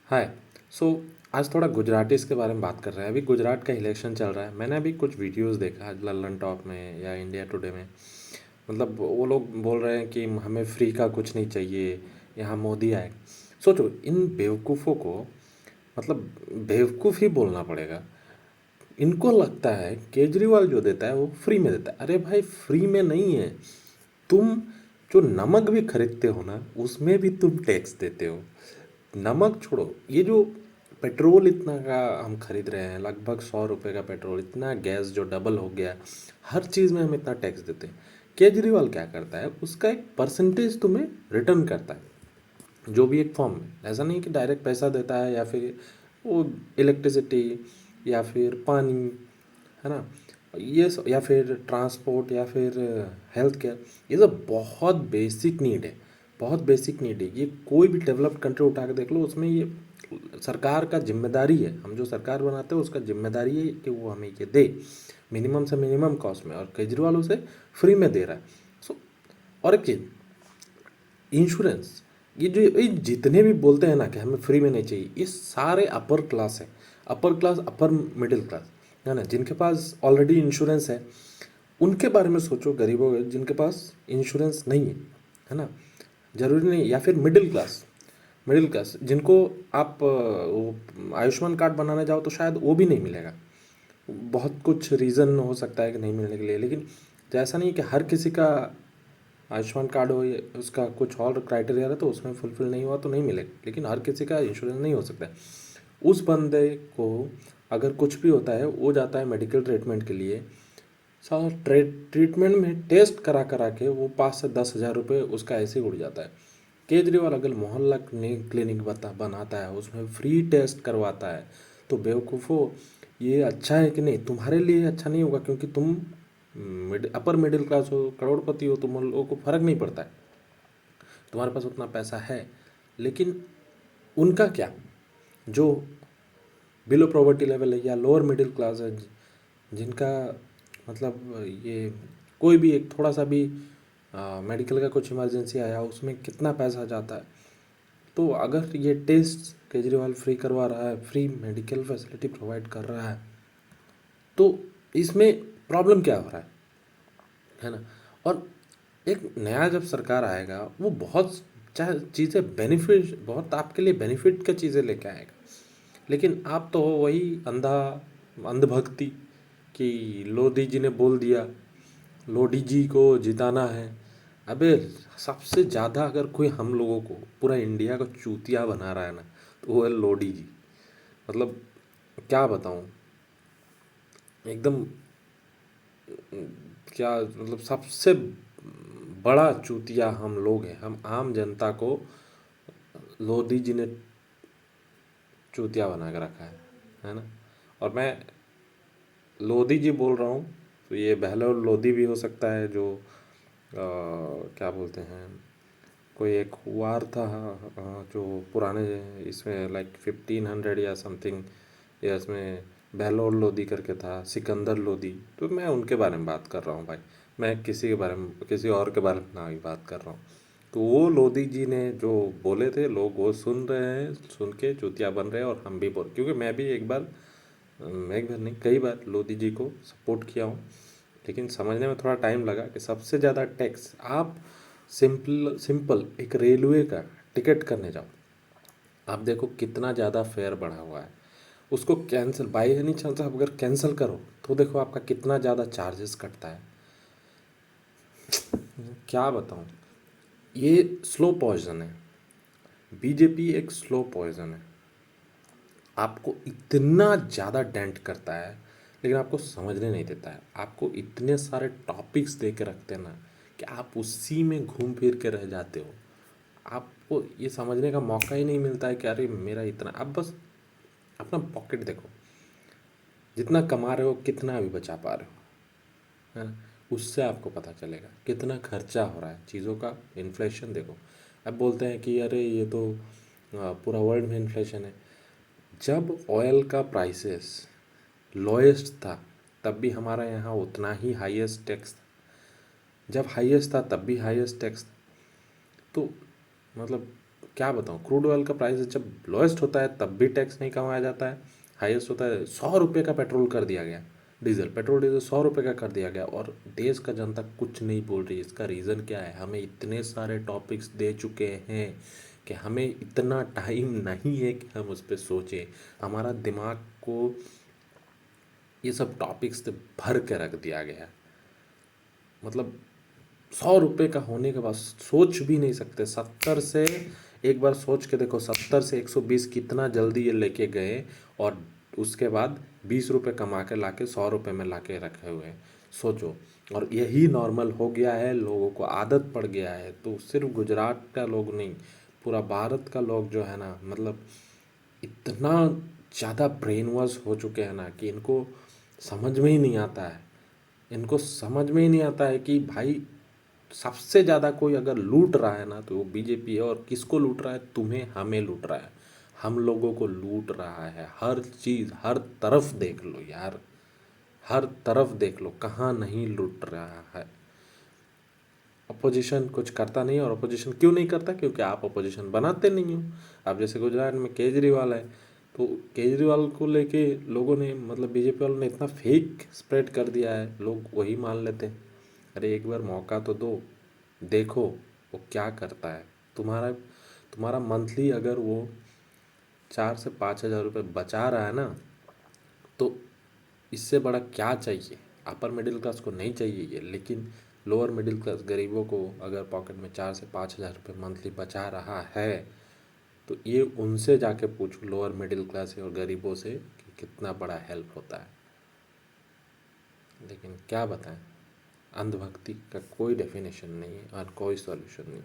हाय। सो आज थोड़ा गुजरातीस के बारे में बात कर रहे हैं। अभी गुजरात का इलेक्शन चल रहा है। मैंने अभी कुछ वीडियोस देखा लल्लन टॉप में या इंडिया टुडे में। मतलब वो लोग बोल रहे हैं कि हमें फ्री का कुछ नहीं चाहिए, यहाँ मोदी आए। सोचो इन बेवकूफ़ों को, मतलब बेवकूफ़ ही बोलना पड़ेगा। इनको लगता है केजरीवाल जो देता है वो फ्री में देता है। अरे भाई, फ्री में नहीं है। तुम जो नमक भी खरीदते हो ना, उसमें भी तुम टैक्स देते हो। नमक छोड़ो, ये जो पेट्रोल इतना का हम खरीद रहे हैं, लगभग 100 रुपये का पेट्रोल, इतना गैस जो डबल हो गया, हर चीज़ में हम इतना टैक्स देते हैं। केजरीवाल क्या करता है, उसका एक परसेंटेज तुम्हें रिटर्न करता है, जो भी एक फॉर्म में। ऐसा नहीं कि डायरेक्ट पैसा देता है या फिर वो इलेक्ट्रिसिटी या फिर पानी, है ना, या फिर ट्रांसपोर्ट या फिर हेल्थ केयर। ये सब बहुत बेसिक नीड है, बहुत बेसिक नीड है। ये कोई भी डेवलप्ड कंट्री उठा के देख लो, उसमें ये सरकार का जिम्मेदारी है। हम जो सरकार बनाते हैं उसका जिम्मेदारी है कि वो हमें ये दे मिनिमम से मिनिमम कॉस्ट में, और केजरीवाल उसे फ्री में दे रहा है। सो और एक चीज़, इंश्योरेंस, ये जितने भी बोलते हैं ना कि हमें फ्री में नहीं चाहिए, ये सारे अपर क्लास है। Upper class, upper middle class, है ना, जिनके पास ऑलरेडी इंश्योरेंस है। उनके बारे में सोचो, गरीबों के जिनके पास इंश्योरेंस नहीं है ना, ज़रूरी नहीं। या फिर मिडिल क्लास, मिडिल क्लास जिनको आप वो आयुष्मान कार्ड बनाने जाओ तो शायद वो भी नहीं मिलेगा। बहुत कुछ रीज़न हो सकता है कि नहीं मिलने के लिए, लेकिन जैसा नहीं कि हर किसी का आयुष्मान कार्ड हो, ये उसका कुछ और क्राइटेरिया है तो उसमें फुलफिल नहीं हुआ तो नहीं मिलेगा। लेकिन हर किसी का इंश्योरेंस नहीं हो सकता है। उस बंदे को अगर कुछ भी होता है, वो जाता है मेडिकल ट्रीटमेंट के लिए। सारा ट्रीटमेंट में टेस्ट करा करा के वो 5 से 10 हज़ार रुपये उसका ऐसे ही उड़ जाता है। केजरीवाल अगर मोहल्ला क्लिनिक बनाता है, उसमें फ्री टेस्ट करवाता है, तो बेवकूफ़ो, ये अच्छा है कि नहीं? तुम्हारे लिए अच्छा नहीं होगा, क्योंकि तुम अपर मिडिल क्लास हो, करोड़पति हो, तुम लोगों को फ़र्क नहीं पड़ता है, तुम्हारे पास उतना पैसा है। लेकिन उनका क्या, जो बिलो प्रॉवर्टी लेवल है या लोअर मिडिल क्लास है, जिनका मतलब ये कोई भी एक थोड़ा सा भी मेडिकल का कुछ इमरजेंसी आया, उसमें कितना पैसा जाता है। तो अगर ये टेस्ट केजरीवाल फ्री करवा रहा है, फ्री मेडिकल फैसिलिटी प्रोवाइड कर रहा है, तो इसमें प्रॉब्लम क्या हो रहा है ना। और एक नया जब सरकार आएगा, वो बहुत चाहे चीज़ें बेनिफिट, बहुत आपके लिए बेनिफिट का चीज़ें लेके आएगा। लेकिन आप तो हो वही अंधभक्ति कि लोधी जी ने बोल दिया, लोधी जी को जिताना है। अबे, सबसे ज़्यादा अगर कोई हम लोगों को, पूरा इंडिया को चूतिया बना रहा है ना, तो वो है लोधी जी। मतलब क्या बताऊँ, एकदम क्या, मतलब सबसे बड़ा चूतिया हम लोग हैं। हम आम जनता को लोधी जी ने चूतिया बना के रखा है ना। और मैं लोधी जी बोल रहा हूँ, तो ये बहलोल लोधी भी हो सकता है, जो क्या बोलते हैं, कोई एक वार था, जो पुराने इसमें लाइक 1500 या समथिंग, या इसमें बहलोल लोधी करके था, सिकंदर लोधी। तो मैं उनके बारे में बात कर रहा हूँ भाई। मैं किसी के बारे में, किसी और के बारे में ना ही बात कर रहा हूँ। तो वो लोधी जी ने जो बोले थे, लोग वो सुन रहे हैं, सुन के चूतिया बन रहे हैं। और हम भी बोल, क्योंकि मैं भी एक बार नहीं, कई बार लोधी जी को सपोर्ट किया हूँ। लेकिन समझने में थोड़ा टाइम लगा कि सबसे ज़्यादा टैक्स आप सिंपल सिंपल एक रेलवे का टिकट करने जाओ, आप देखो कितना ज़्यादा फेयर बढ़ा हुआ है। उसको कैंसिल बाई एनी चांस आप अगर कैंसिल करो, तो देखो आपका कितना ज़्यादा चार्जेस कटता है। क्या बताऊँ, ये स्लो पॉइजन है। बीजेपी एक स्लो पॉइजन है, आपको इतना ज़्यादा डेंट करता है, लेकिन आपको समझने नहीं देता है। आपको इतने सारे टॉपिक्स दे के रखते हैं ना, कि आप उसी में घूम फिर के रह जाते हो। आपको ये समझने का मौका ही नहीं मिलता है कि अरे मेरा इतना, आप बस अपना पॉकेट देखो, जितना कमा रहे हो, कितना अभी बचा पा रहे हो, है ना। उससे आपको पता चलेगा कितना खर्चा हो रहा है चीज़ों का। इन्फ्लेशन देखो। अब बोलते हैं कि अरे ये तो पूरा वर्ल्ड में इन्फ्लेशन है। जब ऑयल का प्राइसेस लोएस्ट था, तब भी हमारा यहाँ उतना ही हाईएस्ट टैक्स था। जब हाईएस्ट था तब भी हाईएस्ट टैक्स था। तो मतलब क्या बताऊँ, क्रूड ऑयल का प्राइस जब लोएस्ट होता है तब भी टैक्स नहीं कमाया जाता है, हाईएस्ट होता है 100 रुपये का पेट्रोल कर दिया गया, पेट्रोल डीजल 100 रुपये का कर दिया गया, और देश का जनता कुछ नहीं बोल रही। इसका रीज़न क्या है? हमें इतने सारे टॉपिक्स दे चुके हैं कि हमें इतना टाइम नहीं है कि हम उस पर सोचें। हमारा दिमाग को ये सब टॉपिक्स से भर के रख दिया गया है। मतलब 100 रुपये का होने के बाद सोच भी नहीं सकते। 70 से एक बार सोच के देखो, 70 से 120 कितना जल्दी ये लेके गए, और उसके बाद 20 रुपये कमा के ला के 100 रुपये में ला के रखे हुए हैं। सोचो, और यही नॉर्मल हो गया है, लोगों को आदत पड़ गया है। तो सिर्फ गुजरात का लोग नहीं, पूरा भारत का लोग जो है ना, मतलब इतना ज़्यादा ब्रेन वॉश हो चुके हैं ना कि इनको समझ में ही नहीं आता है। इनको समझ में ही नहीं आता है कि भाई सबसे ज़्यादा कोई अगर लूट रहा है ना तो वो बीजेपी है। और किसको लूट रहा है? तुम्हें, हमें लूट रहा है, हम लोगों को लूट रहा है। हर चीज़, हर तरफ देख लो यार, हर तरफ देख लो, कहाँ नहीं लूट रहा है। अपोजिशन कुछ करता नहीं है, और अपोजिशन क्यों नहीं करता? क्योंकि आप अपोजिशन बनाते नहीं हो। अब जैसे गुजरात में केजरीवाल है, तो केजरीवाल को लेके लोगों ने, मतलब बीजेपी वालों ने इतना फेक स्प्रेड कर दिया है, लोग वही मान लेते हैं। अरे एक बार मौका तो दो, देखो वो क्या करता है। तुम्हारा तुम्हारा मंथली अगर वो 4 से 5 हज़ार रुपये बचा रहा है ना, तो इससे बड़ा क्या चाहिए? अपर मिडिल क्लास को नहीं चाहिए ये, लेकिन लोअर मिडिल क्लास गरीबों को अगर पॉकेट में 4 से 5 हज़ार रुपये मंथली बचा रहा है, तो ये उनसे जाके पूछो, लोअर मिडिल क्लास और गरीबों से, कि कितना बड़ा हेल्प होता है। लेकिन क्या बताएं, अंधभक्ति का कोई डेफिनेशन नहीं है और कोई सॉल्यूशन नहीं।